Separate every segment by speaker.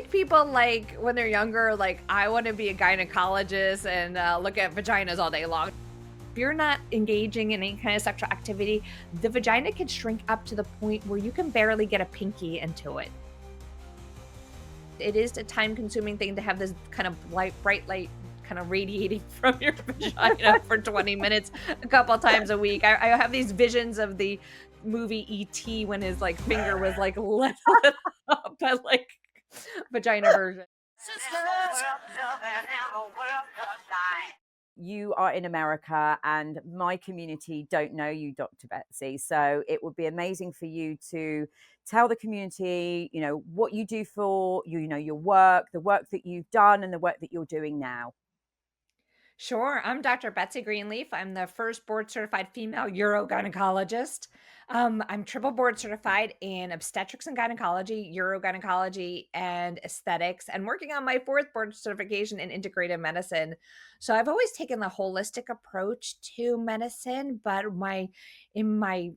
Speaker 1: think people like when they're younger, like, I want to be a gynecologist and look at vaginas all day long. If you're not engaging in any kind of sexual activity, the vagina can shrink up to the point where you can barely get a pinky into it. It is a time consuming thing to have this kind of bright light kind of radiating from your vagina for 20 minutes a couple times a week. I have these visions of the movie E.T. when his like finger was like lit up by like vagina version.
Speaker 2: You are in America and my community don't know you, Dr. Betsy. So it would be amazing for you to tell the community, what you do for your work, the work that you've done and the work that you're doing now.
Speaker 1: Sure. I'm Dr. Betsy Greenleaf. I'm the first board certified female urogynecologist. I'm triple board certified in obstetrics and gynecology, urogynecology, and aesthetics, and working on my fourth board certification in integrative medicine. So I've always taken the holistic approach to medicine, but in my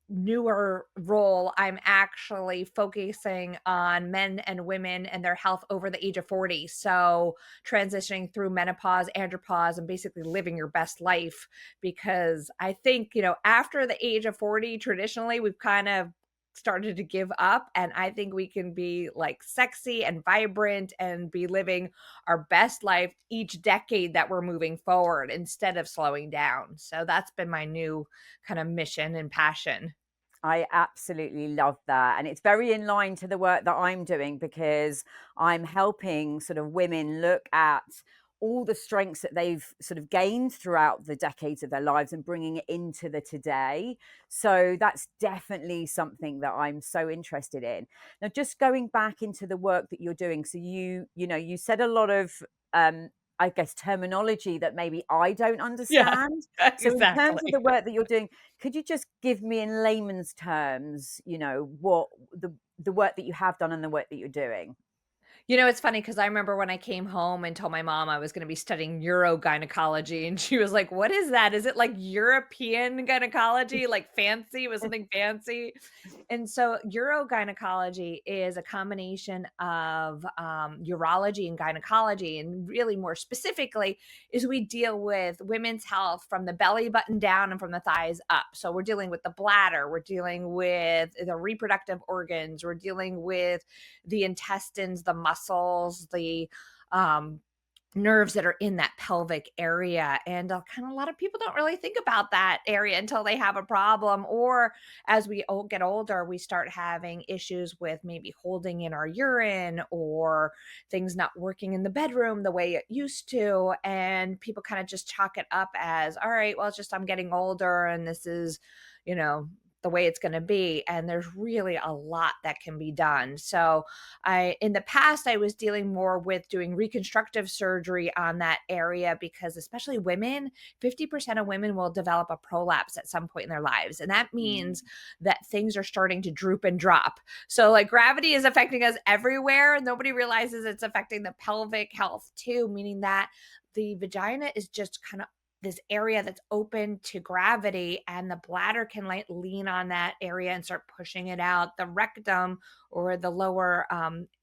Speaker 1: newer role, I'm actually focusing on men and women and their health over the age of 40. So transitioning through menopause, andropause, and basically living your best life. Because I think, after the age of 40, traditionally, we've kind of started to give up. And I think we can be like sexy and vibrant and be living our best life each decade that we're moving forward instead of slowing down. So that's been my new kind of mission and passion.
Speaker 2: I absolutely love that. And it's very in line to the work that I'm doing because I'm helping sort of women look at all the strengths that they've sort of gained throughout the decades of their lives and bringing it into the today. So that's definitely something that I'm so interested in. Now, just going back into the work that you're doing. So you said a lot of, I guess, terminology that maybe I don't
Speaker 1: Yeah,
Speaker 2: understand. So in terms of
Speaker 1: exactly.
Speaker 2: the work that you're doing, could you just give me in layman's terms, what the work that you have done and the work that you're doing?
Speaker 1: It's funny because I remember when I came home and told my mom I was gonna be studying urogynecology, and she was like, "What is that? Is it like European gynecology, like fancy? It was something fancy?" And so urogynecology is a combination of, urology and gynecology, and really more specifically is we deal with women's health from the belly button down and from the thighs up. So we're dealing with the bladder, we're dealing with the reproductive organs, we're dealing with the intestines, the muscles, the um, nerves that are in that pelvic area. And kind of a lot of people don't really think about that area until they have a problem. Or as we get older, we start having issues with maybe holding in our urine or things not working in the bedroom the way it used to. And people kind of just chalk it up as, all right, well, it's just I'm getting older and this is, you know, the way it's going to be. And there's really a lot that can be done. So in the past, I was dealing more with doing reconstructive surgery on that area because, especially women, 50% of women will develop a prolapse at some point in their lives. And that
Speaker 2: Mm.
Speaker 1: means that things are starting to droop and drop. So, like, gravity is affecting us everywhere. Nobody realizes it's affecting the pelvic health too, meaning that the vagina is just kind of this area that's open to gravity, and the bladder can like lean on that area and start pushing it out. The rectum or the lower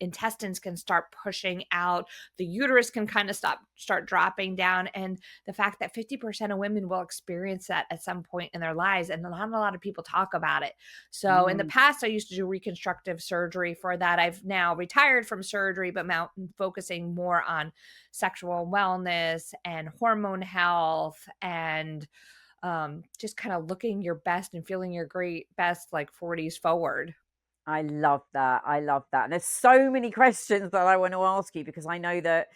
Speaker 1: intestines can start pushing out. The uterus can kind of start dropping down. And the fact that 50% of women will experience that at some point in their lives, and not a lot of people talk about it. So in the
Speaker 2: Mm.
Speaker 1: past, I used to do reconstructive surgery for that. I've now retired from surgery, but now focusing more on sexual wellness and hormone health and just kind of looking your best and feeling your great best like 40s forward.
Speaker 2: I love that. I love that. And there's so many questions that I want to ask you because I know that,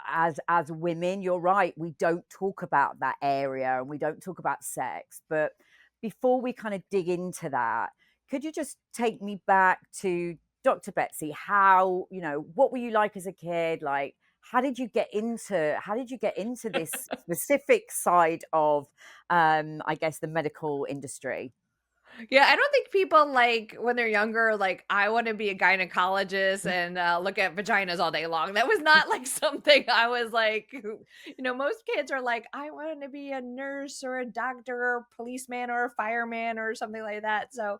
Speaker 2: as women, you're right, we don't talk about that area and we don't talk about sex. But before we kind of dig into that, could you just take me back to Dr. Betsy? How, what were you like as a kid? Like, how did you get into this specific side of I guess the medical industry?
Speaker 1: Yeah, I don't think people like when they're younger, like, I want to be a gynecologist and look at vaginas all day long. That was not like something I was like, most kids are like, I want to be a nurse or a doctor or a policeman or a fireman or something like that. So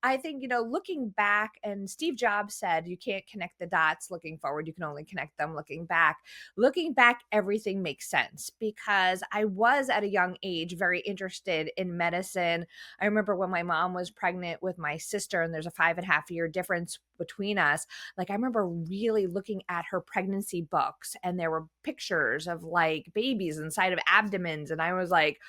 Speaker 1: I think, looking back, and Steve Jobs said, you can't connect the dots looking forward, you can only connect them looking back. Looking back, everything makes sense because I was at a young age very interested in medicine. I remember when my mom was pregnant with my sister, and there's a 5.5 year difference between us. Like, I remember really looking at her pregnancy books, and there were pictures of like babies inside of abdomens. And I was like,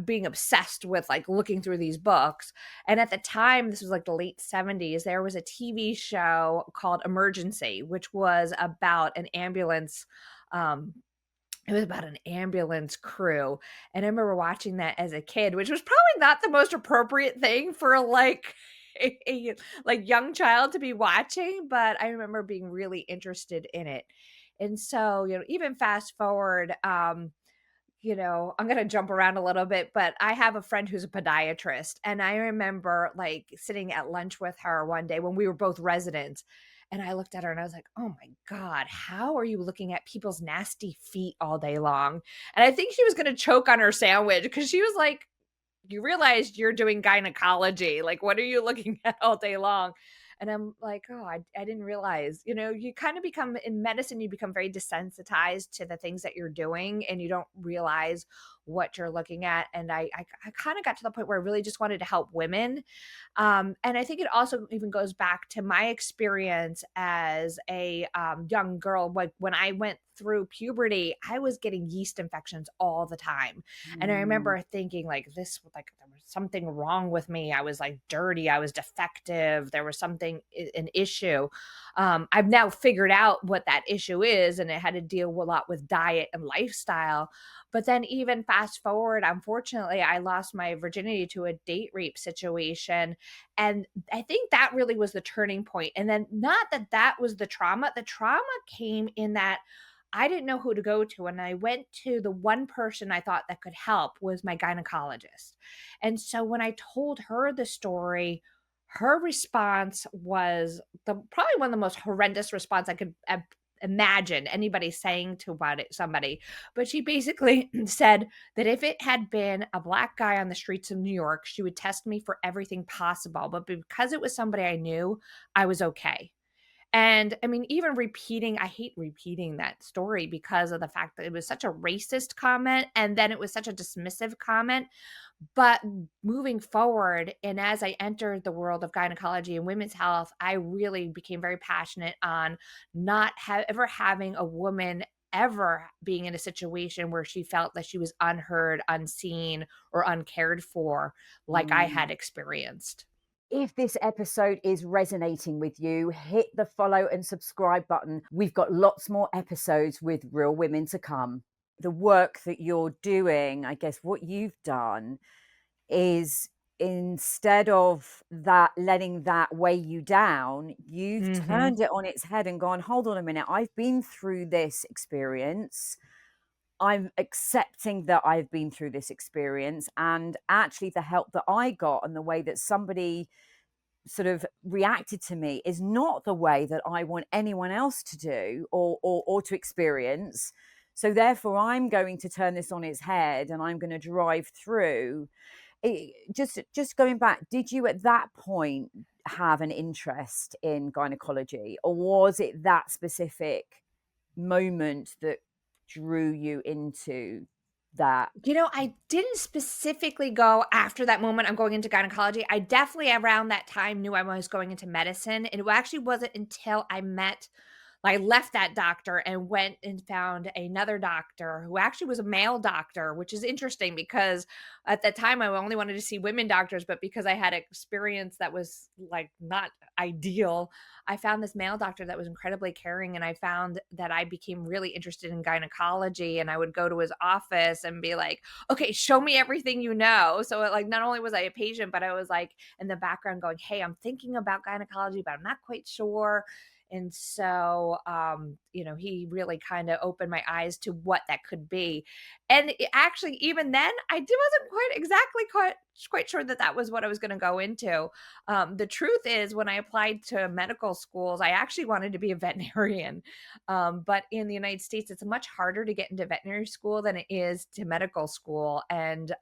Speaker 1: being obsessed with like looking through these books. And at the time, this was like the late 70s, there was a TV show called Emergency, which was about an ambulance. Um, it was about an ambulance crew. And I remember watching that as a kid, which was probably not the most appropriate thing for like like young child to be watching, but I remember being really interested in it. And so, even fast forward, I'm gonna jump around a little bit, but I have a friend who's a podiatrist, and I remember, like, sitting at lunch with her one day when we were both residents, and I looked at her and I was like, "Oh my god, how are you looking at people's nasty feet all day long?" And I think she was gonna choke on her sandwich because she was like, "You realize you're doing gynecology, like, what are you looking at all day long?" And I'm like, "Oh, I didn't realize." You kinda become in medicine, you become very desensitized to the things that you're doing, and you don't realize what you're looking at, and I kinda got to the point where I really just wanted to help women, and I think it also even goes back to my experience as a, young girl. Like, when I went through puberty, I was getting yeast infections all the time, and I
Speaker 2: Mm,
Speaker 1: remember thinking, like, like, there was something wrong with me. I was, like, dirty, I was defective, there was something an issue. I've now figured out what that issue is, and it had to deal a lot with diet and lifestyle. But then even fast forward, unfortunately, I lost my virginity to a date rape situation, and I think that really was the turning point. And then, not that that was the trauma came in that I didn't know who to go to, and I went to the one person I thought that could help was my gynecologist. And so when I told her the story, her response was probably one of the most horrendous response I could imagine anybody saying to about it somebody. But she basically said that if it had been a black guy on the streets of New York, she would test me for everything possible, but because it was somebody I knew, I was okay. And I mean, even repeating, I hate repeating that story because of the fact that it was such a racist comment, and then it was such a dismissive comment. But moving forward, and as I entered the world of gynecology and women's health, I really became very passionate on not ever having a woman ever being in a situation where she felt that she was unheard, unseen, or uncared for, like I
Speaker 2: mm.
Speaker 1: had experienced.
Speaker 2: If this episode is resonating with you, hit the follow and subscribe button. We've got lots more episodes with real women to come. The work that you're doing, I guess what you've done is, instead of that letting that weigh you down, you've
Speaker 1: Mhm.
Speaker 2: turned it on its head and gone, hold on a minute, I've been through this experience. I'm accepting that I've been through this experience, and actually the help that I got and the way that somebody sort of reacted to me is not the way that I want anyone else to do, or to experience. So therefore I'm going to turn this on its head and I'm going to drive through. Just going back, did you at that point have an interest in gynecology, or was it that specific moment that drew you into that?
Speaker 1: I didn't specifically go after that moment, I'm going into gynecology. I definitely around that time knew I was going into medicine. And it actually wasn't until I left that doctor and went and found another doctor who actually was a male doctor, which is interesting because at that time I only wanted to see women doctors, but because I had experience that was like not ideal, I found this male doctor that was incredibly caring, and I found that I became really interested in gynecology, and I would go to his office and be like, "Okay, show me everything you know." So like not only was I a patient, but I was like in the background going, "Hey, I'm thinking about gynecology, but I'm not quite sure." And so, he really kind of opened my eyes to what that could be. And actually, even then, wasn't quite exactly quite quite sure that that was what I was gonna go into. The truth is when I applied to medical schools, I actually wanted to be a veterinarian. But in the United States, it's much harder to get into veterinary school than it is to medical school. And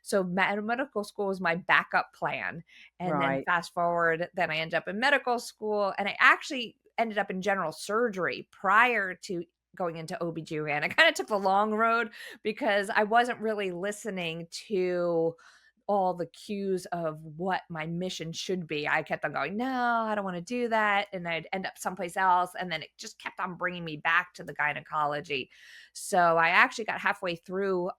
Speaker 1: so medical school was my backup plan. And then
Speaker 2: Right.
Speaker 1: fast forward, then I ended up in medical school and I actually ended up in general surgery prior to going into OBGYN. I kind of took the long road because I wasn't really listening to all the cues of what my mission should be. I kept on going, "No, I don't wanna do that," and I'd end up someplace else, and then it just kept on bringing me back to the gynecology. So, I actually got halfway through,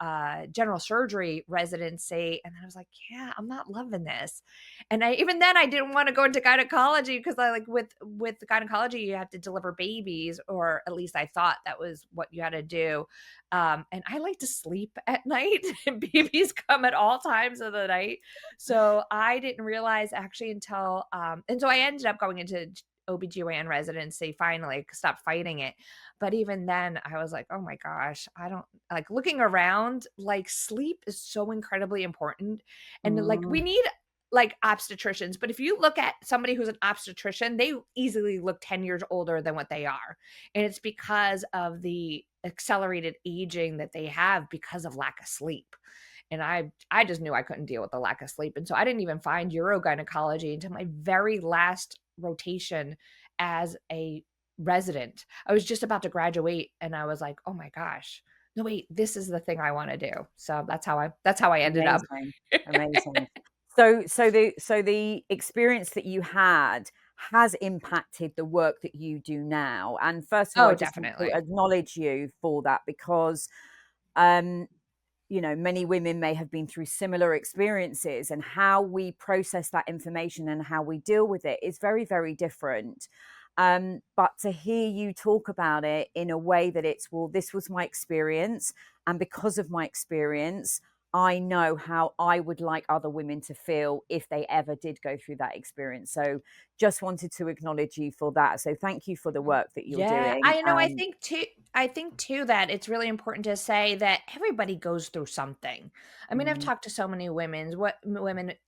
Speaker 1: general surgery residency, and then I was like, "Yeah, I'm not loving this." And I even then, I didn't wanna go into gynecology because I like with the gynecology, you have to deliver babies, or at least I thought that was what you had to do. And I like to sleep at night, and babies come at all times of the night. So I didn't realize actually until, and so I ended up going into OBGYN residency finally, stopped fighting it. But even then, I was like, oh my gosh, I don't like looking around, like sleep is so incredibly important. And like
Speaker 2: Mm,
Speaker 1: we need like obstetricians, but if you look at somebody who's an obstetrician, they easily look 10 years older than what they are. And it's because of the accelerated aging that they have because of lack of sleep. And I just knew I couldn't deal with the lack of sleep. And so I didn't even find urogynecology until my very last rotation as a resident. I was just about to graduate and I was like, "Oh my gosh. No wait, this is the thing I want to do." So that's how I ended up.
Speaker 2: amazing, amazing. So the experience that you had has impacted the work that you do now. And first of all,
Speaker 1: Oh,
Speaker 2: I just want to
Speaker 1: definitely.
Speaker 2: acknowledge you for that because um many women may have been through similar experiences, and how we process that information and how we deal with it is very, very different. But to hear you talk about it in a way that it's, well, this was my experience, and because of my experience, I know how I would like other women to feel if they ever did go through that experience. So, just wanted to acknowledge you for that. So, thank you for the work that you're
Speaker 1: Yeah,
Speaker 2: doing.
Speaker 1: I know, I think too that it's really important to say that everybody goes through something. I mean, I've
Speaker 2: Mm,
Speaker 1: talked to so many women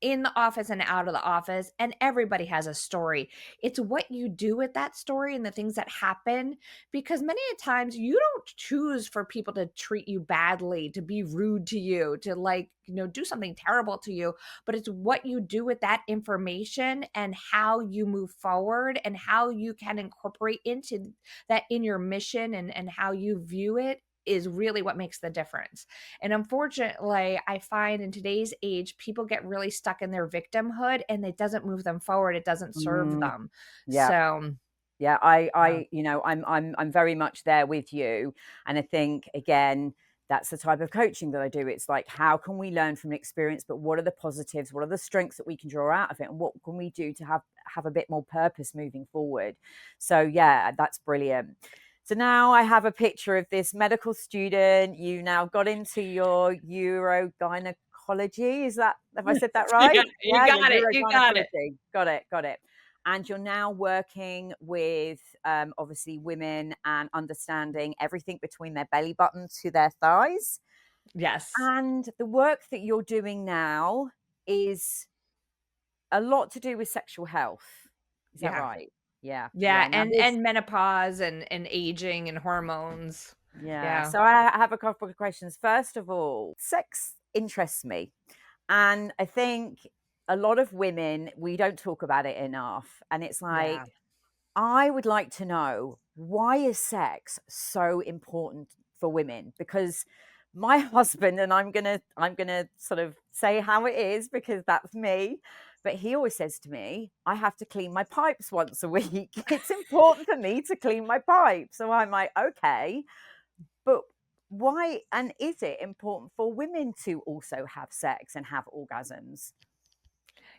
Speaker 1: in the office and out of the office, and everybody has a story. It's what you do with that story and the things that happen, because many a times you don't choose for people to treat you badly, to be rude to you, to like, do something terrible to you, but it's what you do with that information and how you move forward and how you can incorporate into that in your mission and how you view it is really what makes the difference. And unfortunately, I find in today's age, people get really stuck in their victimhood and it doesn't move them forward. It doesn't serve
Speaker 2: mm,
Speaker 1: them.
Speaker 2: yeah.
Speaker 1: So,
Speaker 2: Yeah,
Speaker 1: yeah.
Speaker 2: I'm very much there with you, and I think again that's the type of coaching that I do. It's like, how can we learn from experience, but what are the positives? What are the strengths that we can draw out of it, and what can we do to have a bit more purpose moving forward? So yeah, that's brilliant. So now I have a picture of this medical student. You now got into your urogynecology. Is that, have I said that
Speaker 1: Yeah,
Speaker 2: right?
Speaker 1: you
Speaker 2: Yeah, your
Speaker 1: got it. You got it.
Speaker 2: urogynecology. Got it. Got it. And you're now working with obviously women and understanding everything between their belly button to their thighs.
Speaker 1: Yes.
Speaker 2: And the work that you're doing now is a lot to do with sexual health. Is that
Speaker 1: Yeah.
Speaker 2: right? Yeah,
Speaker 1: Yeah.
Speaker 2: yeah. Now this,
Speaker 1: And menopause and aging and hormones.
Speaker 2: yeah.
Speaker 1: Yeah.
Speaker 2: So I have a couple of questions. First of all, sex interests me. And I think a lot of women, we don't talk about it enough. And it's
Speaker 1: Yeah.
Speaker 2: like, I would like to know, why is sex so important for women? Because my husband, and I'm gonna sort of say how it is because that's me, but he always says to me, I have to clean my pipes once a week. It's important for me to clean my pipes. So I'm like, okay, but why, and is it important for women to also have sex and have orgasms?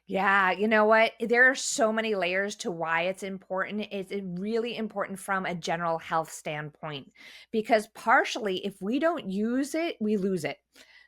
Speaker 1: Yeah, you know what? There are so many layers to why it's important. It's really important from a general health standpoint because partially, if we don't use it, we lose it.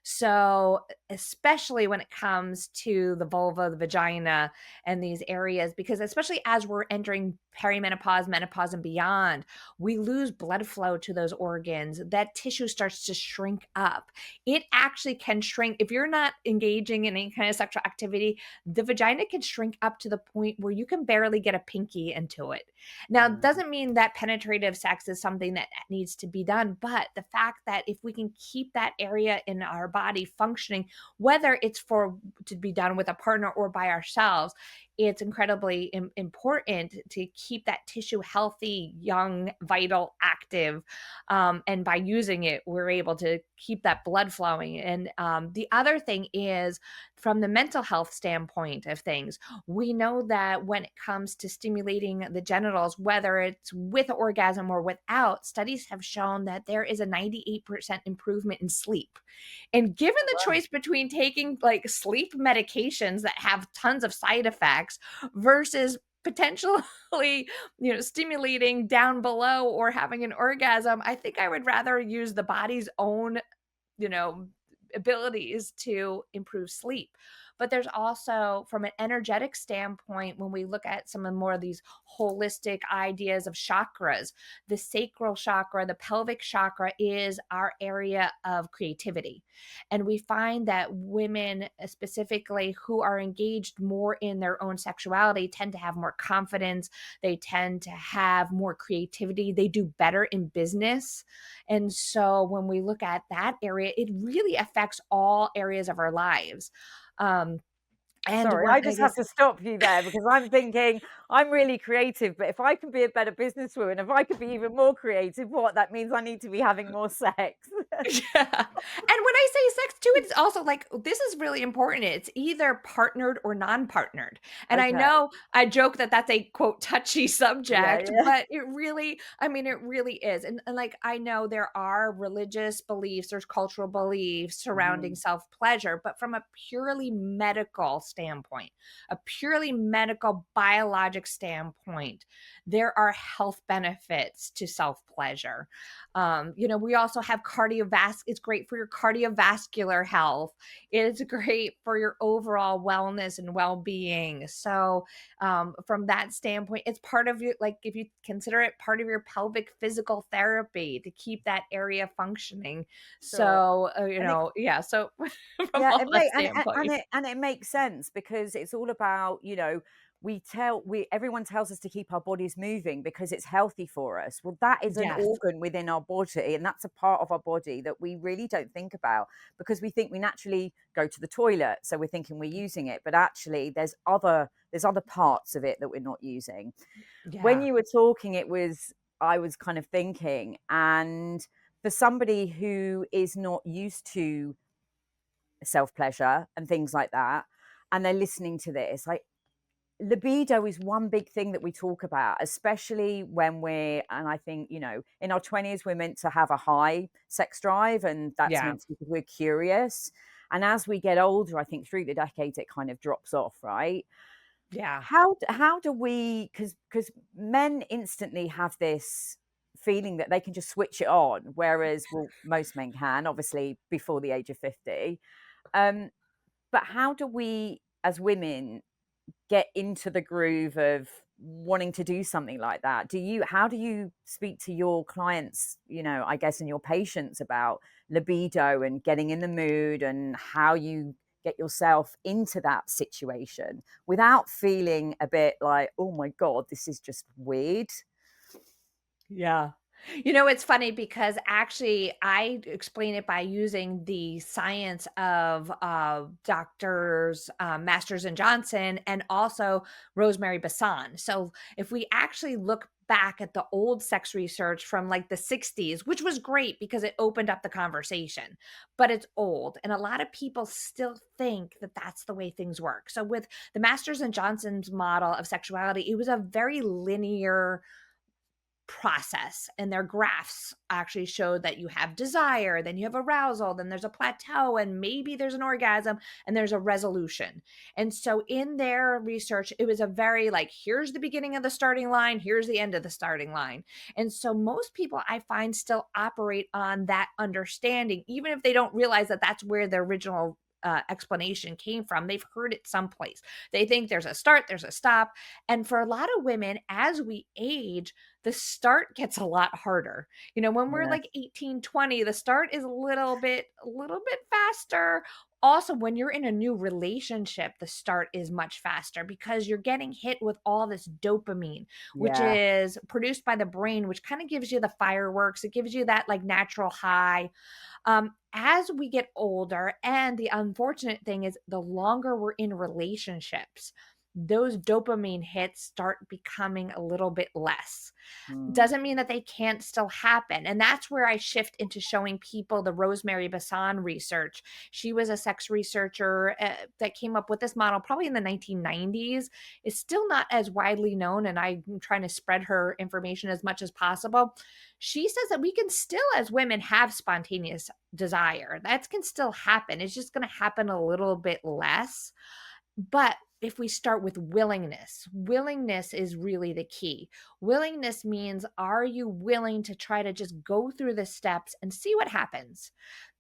Speaker 1: So especially when it comes to the vulva, the vagina, and these areas, because especially as we're entering perimenopause, menopause, and beyond, we lose blood flow to those organs. That tissue starts to shrink up. It actually can shrink if you're not engaging in any kind of sexual activity. The vagina can shrink up to the point where you can barely get a pinky into it. Now, it
Speaker 2: Mm.
Speaker 1: doesn't mean that penetrative sex is something that needs to be done, but the fact that if we can keep that area in our body functioning, whether it's for to be done with a partner or by ourselves, it's incredibly important to keep that tissue healthy, young, vital, active. And by using it, we're able to keep that blood flowing. And the other thing is, from the mental health standpoint of things, we know that when it comes to stimulating the genitals, whether it's with orgasm or without, studies have shown that there is a 98% improvement in sleep. And given the
Speaker 2: Wow.
Speaker 1: choice between taking like sleep medications that have tons of side effects versus potentially, stimulating down below or having an orgasm, I think I would rather use the body's own, you know, abilities to improve sleep. But there's also, from an energetic standpoint, when we look at some of more of these holistic ideas of chakras, the sacral chakra, the pelvic chakra is our area of creativity. And we find that women, specifically who are engaged more in their own sexuality, tend to have more confidence. They tend to have more creativity. They do better in business. And so when we look at that area, it really affects all areas of our lives. Um, and
Speaker 2: Sorry,
Speaker 1: what
Speaker 2: I
Speaker 1: I
Speaker 2: just have
Speaker 1: guess
Speaker 2: to stop you there because I'm thinking I'm really creative, but if I can be a better businesswoman, if I could be even more creative, what that means I need to be having more sex.
Speaker 1: Yeah. And when I say sex too, it's also like this is really important. It's either partnered or non-partnered. And I
Speaker 2: Okay.
Speaker 1: know I joke that that's a quote touchy
Speaker 2: Yeah,
Speaker 1: subject,
Speaker 2: yeah.
Speaker 1: but it really, I mean, it really is. And like I know there are religious beliefs, there's cultural beliefs surrounding
Speaker 2: Mhm.
Speaker 1: self-pleasure, but from a purely medical standpoint, a purely medical biologic standpoint, there are health benefits to self-pleasure. We also have it's great for your cardiovascular health. It's great for your overall wellness and well-being. So, from that standpoint, it's part of your, like, if you consider it part of your pelvic physical therapy to keep that area functioning.
Speaker 2: Sure.
Speaker 1: So,
Speaker 2: And it
Speaker 1: yeah. So, from
Speaker 2: Yeah,
Speaker 1: all
Speaker 2: it
Speaker 1: that
Speaker 2: may
Speaker 1: standpoint,
Speaker 2: and it makes sense because it's all about, we everyone tells us to keep our bodies moving because it's healthy for us. Well, that is an
Speaker 1: yes,
Speaker 2: organ within our body, and that's a part of our body that we really don't think about because we think we naturally go to the toilet, so we're thinking we're using it, but actually there's other parts of it that we're not using. When
Speaker 1: yeah,
Speaker 2: you were talking, I was kind of thinking, and for somebody who is not used to self pleasure and things like that, and they're listening to this, like libido is one big thing that we talk about, especially when and I think, in our 20s, we're meant to have a high sex drive, and that's
Speaker 1: yeah,
Speaker 2: meant to be because we're curious. And as we get older, I think through the decades, it kind of drops off, right?
Speaker 1: yeah,
Speaker 2: How do we, because men instantly have this feeling that they can just switch it on, whereas, well, most men can, obviously, before the age of 50. Um, but how do we, as women, get into the groove of wanting to do something like that? How do you speak to your clients, I guess, and your patients about libido and getting in the mood and how you get yourself into that situation without feeling a bit like, oh my God, this is just weird?
Speaker 1: yeah. It's funny because actually I explain it by using the science of doctors Masters and Johnson and also Rosemary Bassan. So if we actually look back at the old sex research from like the 60s, which was great because it opened up the conversation, but it's old. And a lot of people still think that that's the way things work. So with the Masters and Johnson's model of sexuality, it was a very linear process, and their graphs actually showed that you have desire, then you have arousal, then there's a plateau, and maybe there's an orgasm, and there's a resolution. And so in their research, it was a very like, here's the beginning of the starting line, here's the end of the starting line. And so most people I find still operate on that understanding, even if they don't realize that that's where the original explanation came from. They've heard it someplace. They think there's a start, there's a stop. And for a lot of women, as we age, the start gets a lot harder. When we're
Speaker 2: Yeah.
Speaker 1: like 18, 20, the start is a little bit faster. Also, when you're in a new relationship, the start is much faster because you're getting hit with all this dopamine, which
Speaker 2: Yeah.
Speaker 1: is produced by the brain, which kind of gives you the fireworks. It gives you that like natural high. As we get older, and the unfortunate thing is, the longer we're in relationships, those dopamine hits start becoming a little bit less.
Speaker 2: Mm.
Speaker 1: Doesn't mean that they can't still happen. And that's where I shift into showing people the Rosemary Basson research. She was a sex researcher that came up with this model probably in the 1990s. It's still not as widely known, and I'm trying to spread her information as much as possible. She says that we can still, as women, have spontaneous desire. That can still happen. It's just going to happen a little bit less. But if we start with willingness, willingness is really the key. Willingness means, are you willing to try to just go through the steps and see what happens?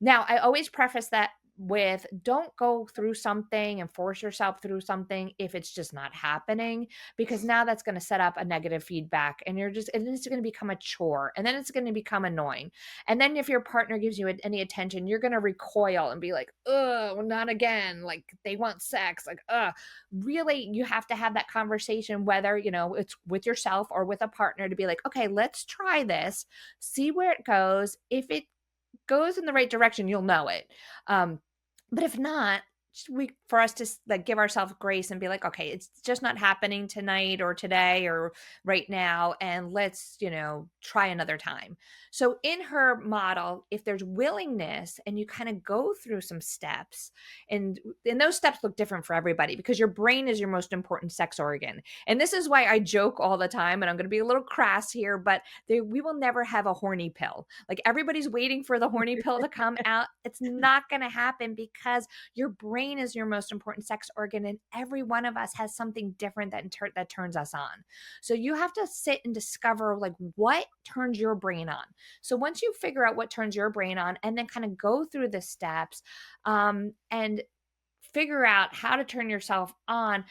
Speaker 1: Now, I always preface that with, don't go through something and force yourself through something if it's just not happening, because now that's going to set up a negative feedback, and it's going to become a chore, and then it's going to become annoying. And then if your partner gives you any attention, you're going to recoil and be like, "Oh, not again." Like, they want sex. Like, really, you have to have that conversation, whether, it's with yourself or with a partner, to be like, okay, let's try this, see where it goes. If it goes in the right direction, you'll know it. Um, but if not, for us to like give ourselves grace and be like, okay, it's just not happening tonight or today or right now, and let's try another time. So in her model, if there's willingness and you kind of go through some steps, and those steps look different for everybody, because your brain is your most important sex organ. And this is why I joke all the time, and I'm going to be a little crass here, but we will never have a horny pill. Like, everybody's waiting for the horny pill to come out. It's not going to happen, because your brain is your most important sex organ, and every one of us has something different that turns us on. So you have to sit and discover, like, what turns your brain on. So once you figure out what turns your brain on, and then kind of go through the steps, and figure out how to turn yourself on.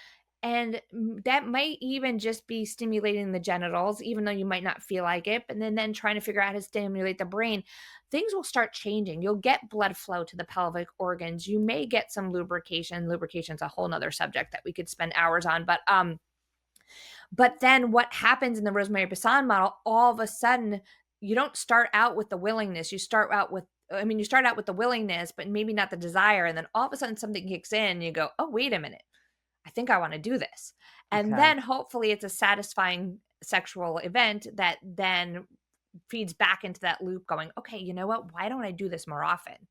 Speaker 1: And that might even just be stimulating the genitals, even though you might not feel like it. And then trying to figure out how to stimulate the brain, things will start changing. You'll get blood flow to the pelvic organs. You may get some lubrication. Lubrication's a whole nother subject that we could spend hours on. But then what happens in the Rosemary Basson model, all of a sudden, you don't start out with the willingness. You start out with the willingness, but maybe not the desire. And then all of a sudden something kicks in and you go, oh, wait a minute. I think I want to do this. And
Speaker 2: Okay.
Speaker 1: then hopefully it's a satisfying sexual event that then feeds back into that loop, going, okay, you know what? Why don't I do this more often?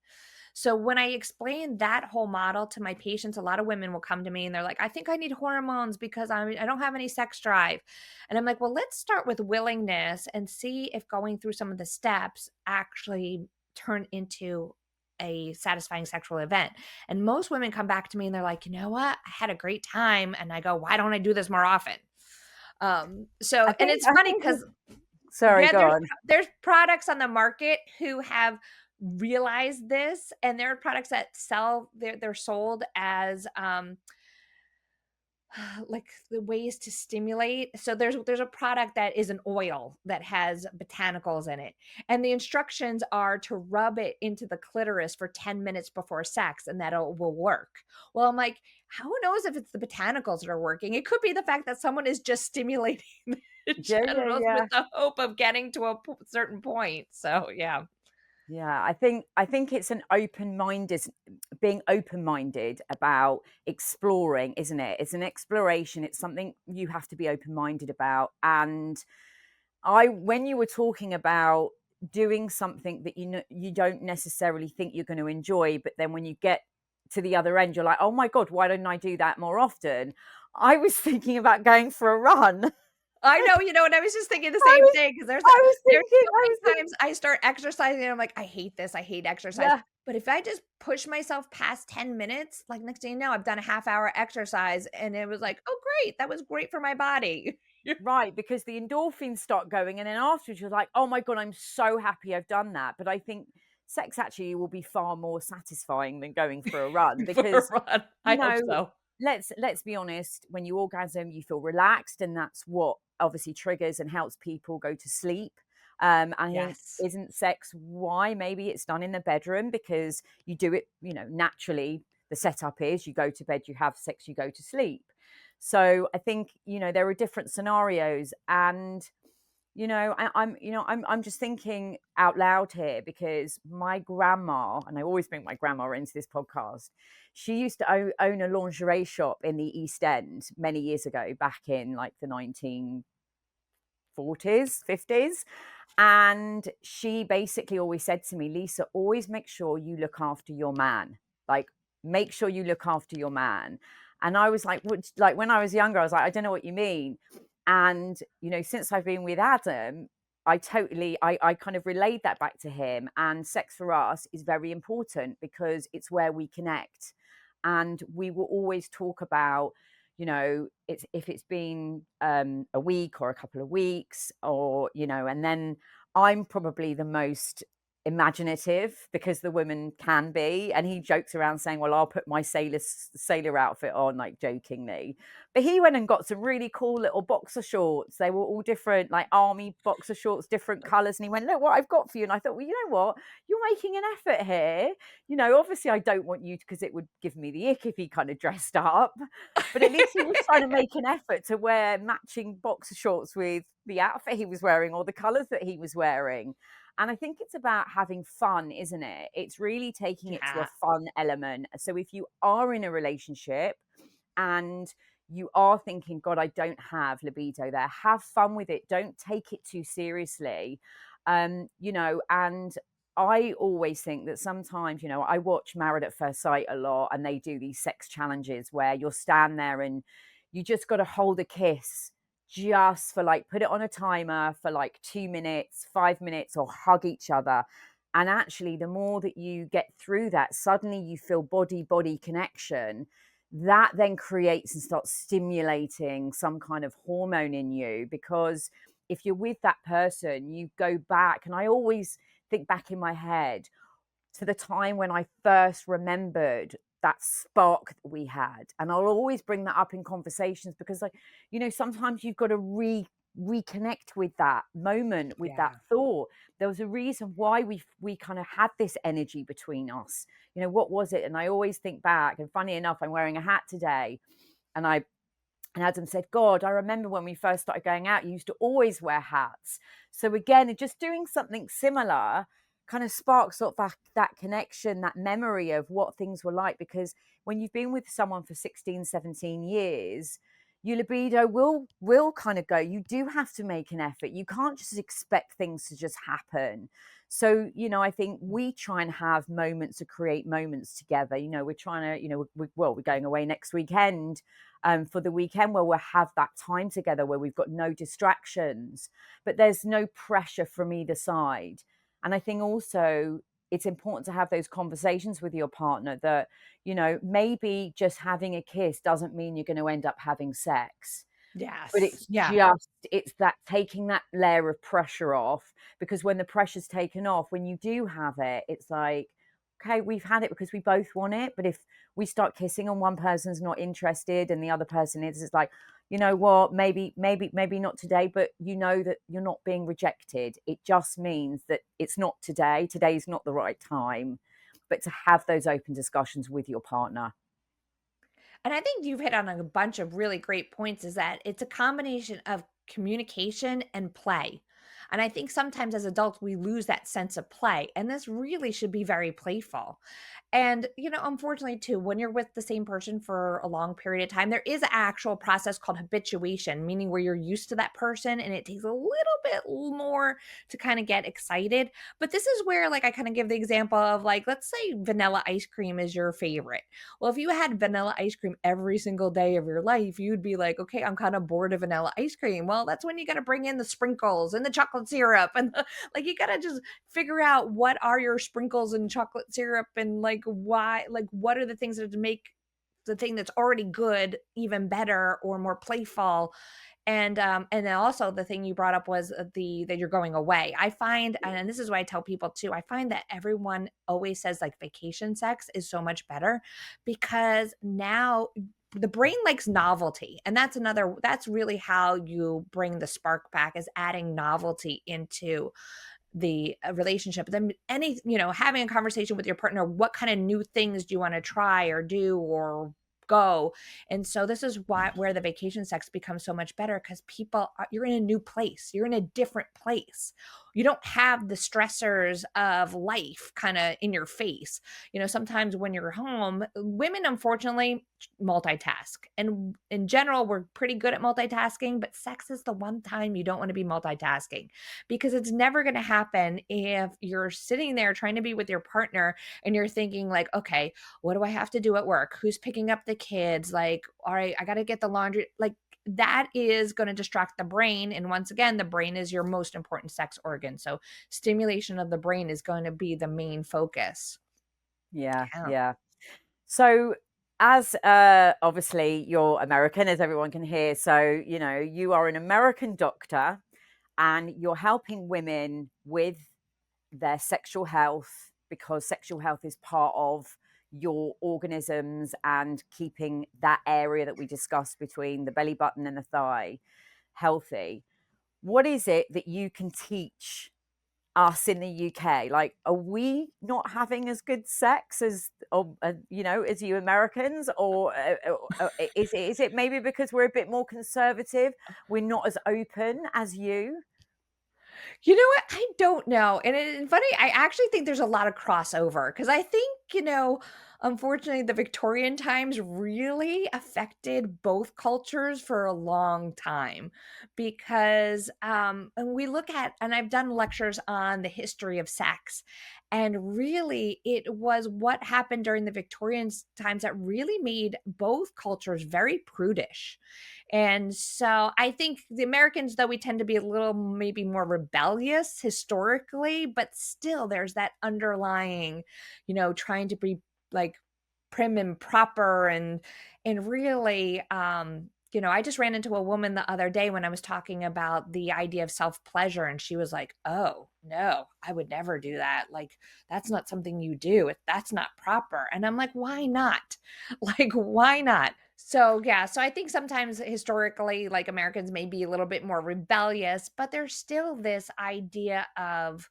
Speaker 1: So when I explain that whole model to my patients, a lot of women will come to me and they're like, I think I need hormones because I don't have any sex drive. And I'm like, well, let's start with willingness and see if going through some of the steps actually turn into a satisfying sexual event. And most women come back to me and they're like, you know what? I had a great time. And I go, why don't I do this more often? And it's
Speaker 2: I
Speaker 1: funny
Speaker 2: think
Speaker 1: because,
Speaker 2: sorry,
Speaker 1: yeah,
Speaker 2: go on.
Speaker 1: there's products on the market who have realized this, and there are products that they're sold as like the ways to stimulate. So there's a product that is an oil that has botanicals in it, and the instructions are to rub it into the clitoris for 10 minutes before sex, and that will work. Well, I'm like, how knows if it's the botanicals that are working? It could be the fact that someone is just stimulating the
Speaker 2: Yeah, yeah,
Speaker 1: genitals with
Speaker 2: yeah.
Speaker 1: the hope of getting to a certain point. So yeah.
Speaker 2: Yeah, I think it's an open-minded being open-minded about exploring, isn't it? It's an exploration. It's something you have to be open-minded about. And I when you were talking about doing something that you don't necessarily think you're going to enjoy, but then when you get to the other end, you're like, oh my God, why don't I do that more often? I was thinking about going for a run.
Speaker 1: I know, and I was just thinking the
Speaker 2: I
Speaker 1: same
Speaker 2: was
Speaker 1: thing, because
Speaker 2: I was
Speaker 1: there's
Speaker 2: thinking,
Speaker 1: so
Speaker 2: I was
Speaker 1: many
Speaker 2: thinking,
Speaker 1: times I start exercising and I'm like, "I hate this, I hate exercise."
Speaker 2: yeah.
Speaker 1: But if I just push myself past 10 minutes, like, next thing you know, I've done a half hour exercise, and it was like, "Oh, great, that was great for my body."
Speaker 2: Right, because the endorphins start going, and then afterwards you're like, "Oh my God, I'm so happy I've done that." But I think sex actually will be far more satisfying than going for a run
Speaker 1: For a
Speaker 2: because,
Speaker 1: run.
Speaker 2: you
Speaker 1: I hope
Speaker 2: know,
Speaker 1: so.
Speaker 2: let's be honest, when you orgasm, you feel relaxed, and that's what obviously triggers and helps people go to sleep. I think
Speaker 1: Yes.
Speaker 2: isn't sex why maybe it's done in the bedroom because you do it, naturally. The setup is you go to bed, you have sex, you go to sleep. So I think there are different scenarios, and I'm just thinking out loud here because my grandma, and I always bring my grandma into this podcast, she used to own a lingerie shop in the East End many years ago, back in like the 1940s, 50s. And she basically always said to me, Lisa, always make sure you look after your man. Like, make sure you look after your man. And I was like, what? Like, when I was younger, I was like, I don't know what you mean. And, since I've been with Adam, I kind of relayed that back to him. And sex for us is very important because it's where we connect. And we will always talk about, it's if it's been a week or a couple of weeks, or and then I'm probably the most imaginative because the woman can be, and he jokes around saying, well, I'll put my sailor outfit on, like, jokingly, but he went and got some really cool little boxer shorts. They were all different, like army boxer shorts, different colors, and he went, look what I've got for you. And I thought, well, you know what, you're making an effort here. Obviously I don't want you, because it would give me the ick if he kind of dressed up, but at least he was trying to make an effort to wear matching boxer shorts with the outfit he was wearing or the colors that he was wearing. And I think it's about having fun, isn't it? It's really taking it to a
Speaker 1: Yeah.
Speaker 2: fun element. So if you are in a relationship and you are thinking, God, I don't have libido there, have fun with it. Don't take it too seriously. And I always think that sometimes, I watch Married at First Sight a lot, and they do these sex challenges where you'll stand there and you just got to hold a kiss, just for like, put it on a timer for like 2 minutes, 5 minutes, or hug each other. And actually, the more that you get through that, suddenly you feel body connection. That then creates and starts stimulating some kind of hormone in you, because if you're with that person, you go back. And I always think back in my head to the time when I first remembered that spark that we had. And I'll always bring that up in conversations because, like, sometimes you've got to reconnect with that moment, with that
Speaker 1: Yeah.
Speaker 2: thought. There was a reason why we kind of had this energy between us. What was it? And I always think back, and funny enough, I'm wearing a hat today, and Adam said, God, I remember when we first started going out, you used to always wear hats. So again, just doing something similar kind of sparks sort of that connection, that memory of what things were like. Because when you've been with someone for 16, 17 years, your libido will kind of go. You do have to make an effort. You can't just expect things to just happen. So, I think we try and have moments to create moments together. We're trying to, we're going away next weekend, for the weekend, where we'll have that time together where we've got no distractions, but there's no pressure from either side. And I think also it's important to have those conversations with your partner that, maybe just having a kiss doesn't mean you're going to end up having sex. But
Speaker 1: Yes.
Speaker 2: it's
Speaker 1: Yeah.
Speaker 2: it's that taking that layer of pressure off, because when the pressure's taken off, when you do have it, it's like, okay, we've had it because we both want it. But if we start kissing and one person's not interested and the other person is, it's like, you know what, maybe not today, but that you're not being rejected. It just means that it's not today. Today's not the right time. But to have those open discussions with your partner.
Speaker 1: And I think you've hit on a bunch of really great points, is that it's a combination of communication and play. And I think sometimes as adults, we lose that sense of play. And this really should be very playful. And, unfortunately, too, when you're with the same person for a long period of time, there is an actual process called habituation, meaning where you're used to that person and it takes a little bit more to kind of get excited. But this is where, like, I kind of give the example of, like, let's say vanilla ice cream is your favorite. Well, if you had vanilla ice cream every single day of your life, you'd be like, okay, I'm kind of bored of vanilla ice cream. Well, that's when you got to bring in the sprinkles and the chocolate syrup. And like, you got to just figure out what are your sprinkles and chocolate syrup, and like, why, like, what are the things that make the thing that's already good even better or more playful. And then also the thing you brought up was the that you're going away. I find, and this is what I tell people too, I find that everyone always says like vacation sex is so much better because now the brain likes novelty. And that's really how you bring the spark back, is adding novelty into the relationship. Then having a conversation with your partner, what kind of new things do you want to try or do or go? And so this is why where the vacation sex becomes so much better, because you're in a new place, you're in a different place, you don't have the stressors of life kind of in your face. Sometimes when you're home, women unfortunately multitask, and in general we're pretty good at multitasking, but sex is the one time you don't want to be multitasking, because it's never going to happen if you're sitting there trying to be with your partner and you're thinking like, okay, what do I have to do at work, who's picking up the kids, like, all right, I got to get the laundry, like, that is going to distract the brain. And once again, the brain is your most important sex organ, so stimulation of the brain is going to be the main focus.
Speaker 2: Yeah,
Speaker 1: Yeah.
Speaker 2: yeah. So, as obviously you're American, as everyone can hear, so you are an American doctor, and you're helping women with their sexual health, because sexual health is part of your organisms and keeping that area that we discussed between the belly button and the thigh healthy. What is it that you can teach us in the UK? Like, are we not having as good sex as you Americans, or is it maybe because we're a bit more conservative, we're not as open as you?
Speaker 1: You know what? I don't know. And funny, I actually think there's a lot of crossover, because I think, unfortunately, the Victorian times really affected both cultures for a long time. Because and we look at, and I've done lectures on the history of sex, and really it was what happened during the Victorian times that really made both cultures very prudish. And so I think the Americans, though we tend to be a little maybe more rebellious historically, but still there's that underlying, trying to be like prim and proper, and really I just ran into a woman the other day when I was talking about the idea of self-pleasure, and she was like, "Oh, no, I would never do that. Like, that's not something you do. That's not proper." And I'm like, "Why not?" Like, why not? So, yeah, so I think sometimes historically, like, Americans may be a little bit more rebellious, but there's still this idea of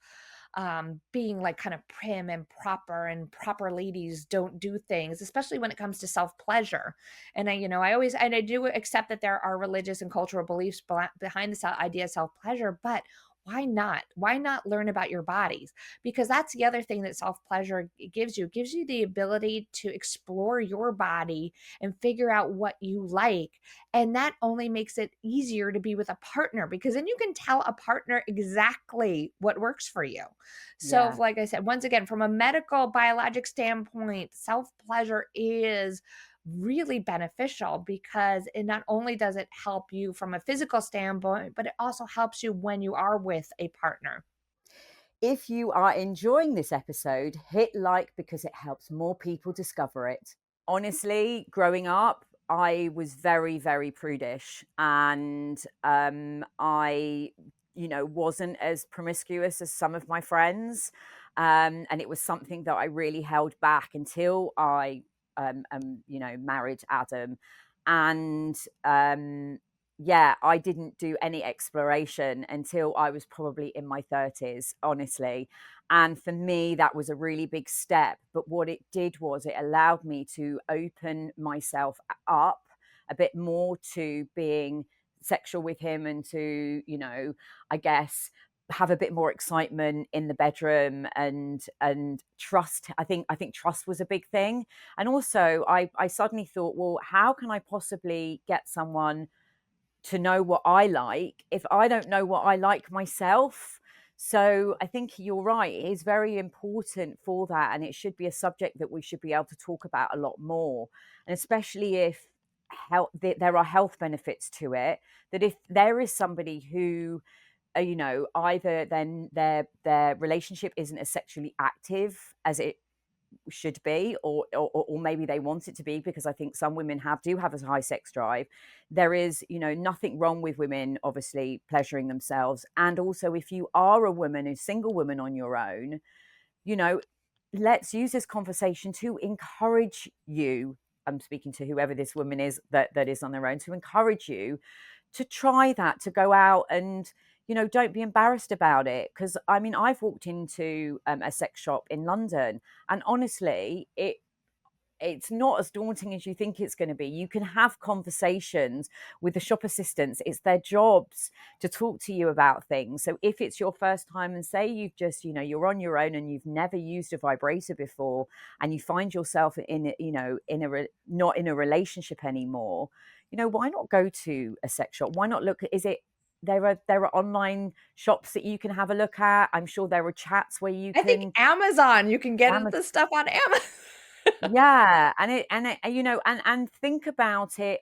Speaker 1: being like kind of prim and proper ladies don't do things, especially when it comes to self pleasure. And I do accept that there are religious and cultural beliefs behind this idea of self pleasure, but why not? Why not learn about your bodies? Because that's the other thing that self pleasure gives you. It gives you the ability to explore your body and figure out what you like. And that only makes it easier to be with a partner, because then you can tell a partner exactly what works for you. So,
Speaker 2: Yeah.
Speaker 1: like I said, once again, from a medical biologic standpoint, self pleasure is really beneficial, because it not only does it help you from a physical standpoint, but it also helps you when you are with a partner.
Speaker 2: If you are enjoying this episode, hit like, because it helps more people discover it. Honestly, growing up, I was very, very prudish, and I, wasn't as promiscuous as some of my friends. And it was something that I really held back until I, married Adam. And yeah, I didn't do any exploration until I was probably in my 30s, honestly. And for me, that was a really big step. But what it did was it allowed me to open myself up a bit more to being sexual with him, and to, I guess, have a bit more excitement in the bedroom, and trust. I think trust was a big thing. And also I suddenly thought, well, how can I possibly get someone to know what I like if I don't know what I like myself? So I think you're right. It is very important for that. And it should be a subject that we should be able to talk about a lot more. And especially if there are health benefits to it, that if there is somebody who, either then their relationship isn't as sexually active as it should be, or maybe they want it to be, because I think some women do have a high sex drive. There is, nothing wrong with women obviously pleasuring themselves. And also, if you are a woman, a single woman on your own, you know, let's use this conversation to encourage you. I'm speaking to whoever this woman is that is on their own, to encourage you to try that, to go out and, don't be embarrassed about it. Because I mean, I've walked into a sex shop in London, and honestly, it's not as daunting as you think it's going to be. You can have conversations with the shop assistants. It's their jobs to talk to you about things. So if it's your first time, and say you've just, you're on your own and you've never used a vibrator before, and you find yourself not in a relationship anymore, why not go to a sex shop? Why not look at, there are online shops that you can have a look at. I'm sure there are chats where you
Speaker 1: I think
Speaker 2: can.
Speaker 1: Amazon, you can get the stuff on Amazon.
Speaker 2: Yeah, and think about it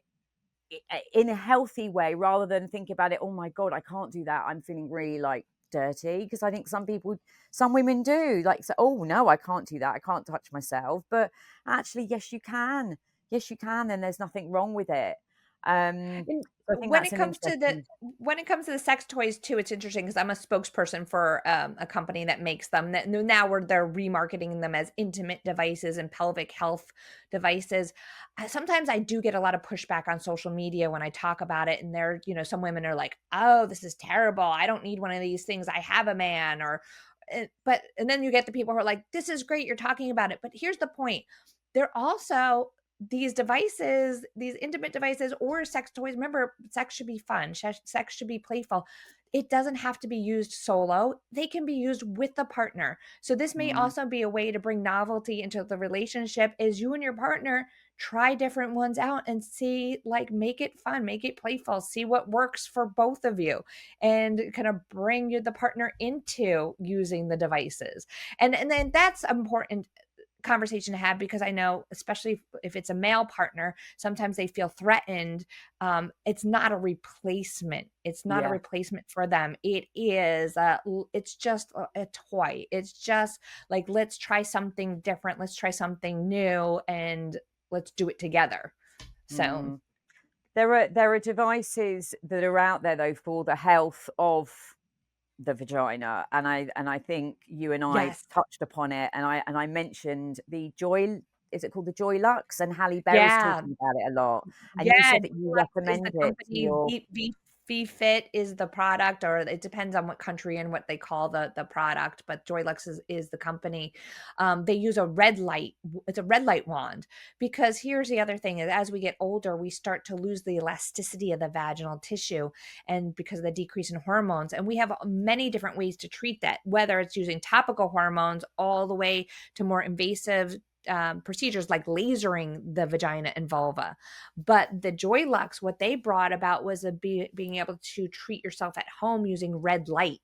Speaker 2: in a healthy way, rather than think about it, oh my god, I can't do that, I'm feeling really like dirty. Because I think some women do, like, say, oh no, I can't do that, I can't touch myself. But actually, yes you can. Yes you can, and there's nothing wrong with it.
Speaker 1: And
Speaker 2: So I think that's an interesting.
Speaker 1: when it comes to the sex toys too, it's interesting because I'm a spokesperson for a company that makes them. That now they're remarketing them as intimate devices and pelvic health devices. Sometimes I do get a lot of pushback on social media when I talk about it, and some women are like, "Oh, this is terrible. I don't need one of these things. I have a man." And then you get the people who are like, "This is great. You're talking about it." But here's the point: they're also these devices, these intimate devices or sex toys. Remember, sex should be fun. Sex should be playful. It doesn't have to be used solo. They can be used with a partner. So this may
Speaker 2: Mm,
Speaker 1: also be a way to bring novelty into the relationship, as you and your partner try different ones out and see, like, make it fun, make it playful, see what works for both of you, and kind of bring the partner into using the devices. And then that's important conversation to have, because I know, especially if it's a male partner, sometimes they feel threatened. It's not a replacement. It's not a
Speaker 2: yeah.
Speaker 1: replacement for them. It's just a toy. It's just like, let's try something different. Let's try something new, and let's do it together. So
Speaker 2: Mm. There are devices that are out there, though, for the health of the vagina, and I think you and I
Speaker 1: yes,
Speaker 2: touched upon it, and I mentioned the Joy. Is it called the Joy Lux? And Halle Berry's
Speaker 1: yeah.
Speaker 2: talking about it a lot, and you
Speaker 1: Yeah,
Speaker 2: said that you
Speaker 1: Dulux is the
Speaker 2: recommend it to
Speaker 1: company,
Speaker 2: your.
Speaker 1: V-Fit is the product, or it depends on what country and what they call the product, but Joylux is the company. They use a red light it's a red light wand, because here's the other thing: is as we get older, we start to lose the elasticity of the vaginal tissue, and because of the decrease in hormones, and we have many different ways to treat that, whether it's using topical hormones all the way to more invasive procedures like lasering the vagina and vulva. But the Joy Lux, what they brought about was being able to treat yourself at home using red light,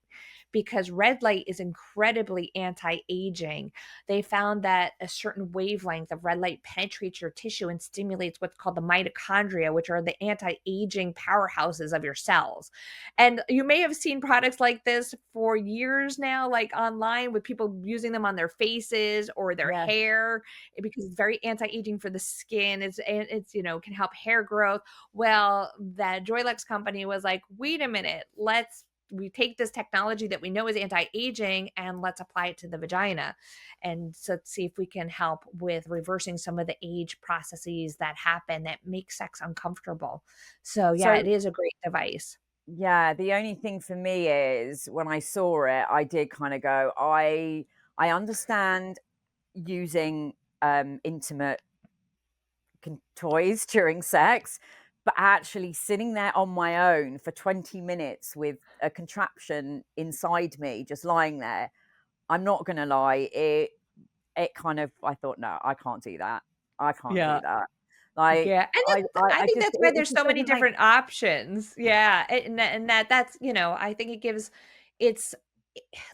Speaker 1: because red light is incredibly anti-aging. They found that a certain wavelength of red light penetrates your tissue and stimulates what's called the mitochondria, which are the anti-aging powerhouses of your cells. And you may have seen products like this for years now, like online, with people using them on their faces or their
Speaker 2: Yes.
Speaker 1: hair, because it's very anti-aging for the skin. It's can help hair growth. Well, that Joylux company was like, wait a minute, we take this technology that we know is anti-aging, and let's apply it to the vagina, and so let's see if we can help with reversing some of the age processes that happen that make sex uncomfortable. So yeah,
Speaker 2: So
Speaker 1: it is a great device.
Speaker 2: yeah, the only thing for me is, when I saw it, I did kind of go, I understand using intimate toys during sex, but actually sitting there on my own for 20 minutes with a contraption inside me just lying there, I'm not going to lie, it kind of, I thought, no, I can't do that. I can't do
Speaker 1: Yeah.
Speaker 2: that. Like,
Speaker 1: Yeah, and I
Speaker 2: I
Speaker 1: think
Speaker 2: just,
Speaker 1: that's why
Speaker 2: it
Speaker 1: there's
Speaker 2: just
Speaker 1: so many
Speaker 2: doesn't make.
Speaker 1: different options. Yeah, and that's, I think it's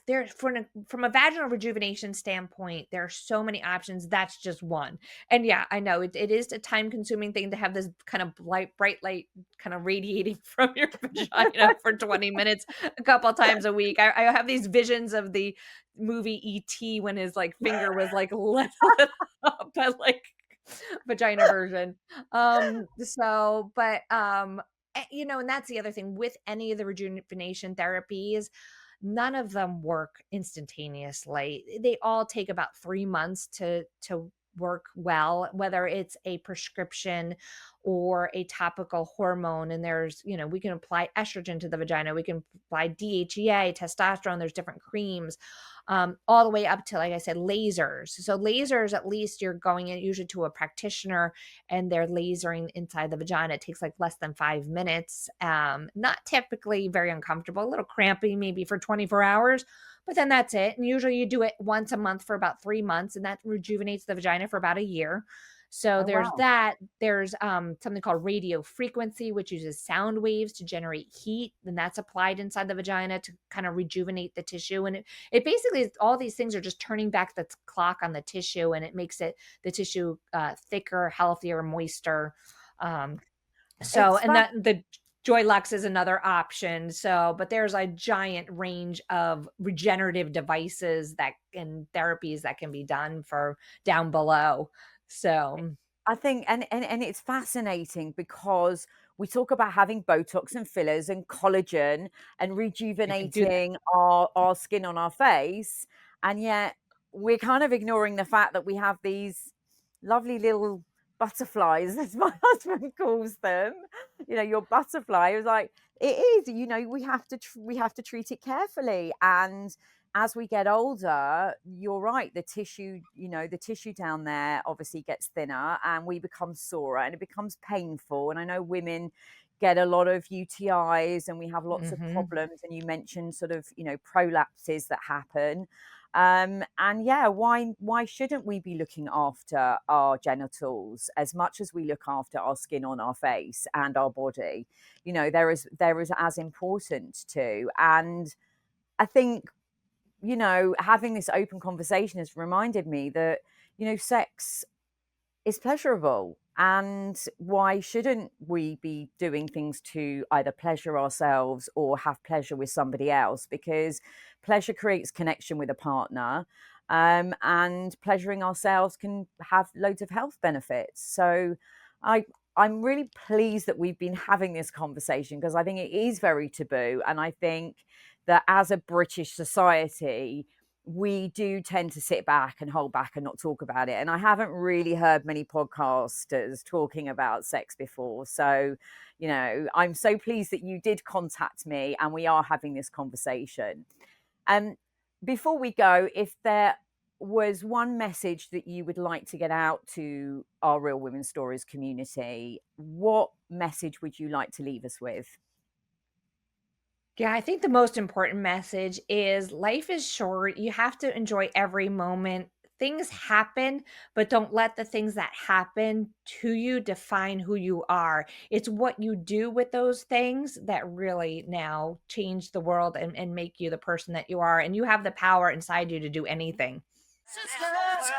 Speaker 1: there from a vaginal rejuvenation standpoint, there are so many options. That's just one. And yeah, I know it is a time consuming thing to have this kind of bright light kind of radiating from your vagina for 20 minutes a couple times a week. I have these visions of the movie ET when his like finger was like lit up by like vagina version. You know, and that's the other thing with any of the rejuvenation therapies, none of them work instantaneously. They all take about 3 months to work well, whether it's a prescription or a topical hormone. And there's, you know, we can apply estrogen to the vagina, we can apply DHEA, testosterone, there's different creams, all the way up to, like I said, lasers. So lasers, at least you're going in usually to a practitioner and they're lasering inside the vagina. It takes like less than 5 minutes. Not typically very uncomfortable, a little crampy maybe for 24 hours, but then that's it. And usually you do it once a month for about 3 months, and that rejuvenates the vagina for about a year. So
Speaker 2: Oh,
Speaker 1: there's
Speaker 2: wow.
Speaker 1: that. There's something called radio frequency, which uses sound waves to generate heat. Then that's applied inside the vagina to kind of rejuvenate the tissue. And it basically is, all these things are just turning back the clock on the tissue, and it makes it the tissue thicker, healthier, moister. Um, so,
Speaker 2: It's
Speaker 1: and that the Joy Lux is another option. So, but there's a giant range of regenerative devices that and therapies that can be done for down below. So,
Speaker 2: I think and it's fascinating because we talk about having Botox and fillers and collagen and
Speaker 1: you can do that.
Speaker 2: rejuvenating our skin on our face, and yet we're kind of ignoring the fact that we have these lovely little butterflies, as my husband calls them. You know, your butterfly is like it is. You know, we have to treat it carefully, and as we get older, you're right, the tissue, you know, the tissue down there obviously gets thinner and we become sorer and it becomes painful. And I know women get a lot of UTIs and we have lots of
Speaker 1: Mhm.
Speaker 2: problems. And you mentioned sort of, you know, prolapses that happen. And yeah, why shouldn't we be looking after our genitals as much as we look after our skin on our face and our body? You know, there is as important to. And I think, you know, having this open conversation has reminded me that, you know, sex is pleasurable. And why shouldn't we be doing things to either pleasure ourselves or have pleasure with somebody else? Because pleasure creates connection with a partner. And pleasuring ourselves can have loads of health benefits. So I I'm really pleased that we've been having this conversation because I think it is very taboo. And I think that as a British society, we do tend to sit back and hold back and not talk about it. And I haven't really heard many podcasters talking about sex before. So, you know, I'm so pleased that you did contact me and we are having this conversation. And before we go, if there was one message that you would like to get out to our Real Women Stories community, what message would you like to leave us with?
Speaker 1: Yeah, I think the most important message is life is short. You have to enjoy every moment. Things happen, but don't let the things that happen to you define who you are. It's what you do with those things that really now change the world and make you the person that you are. And you have the power inside you to do anything.
Speaker 3: Sisters.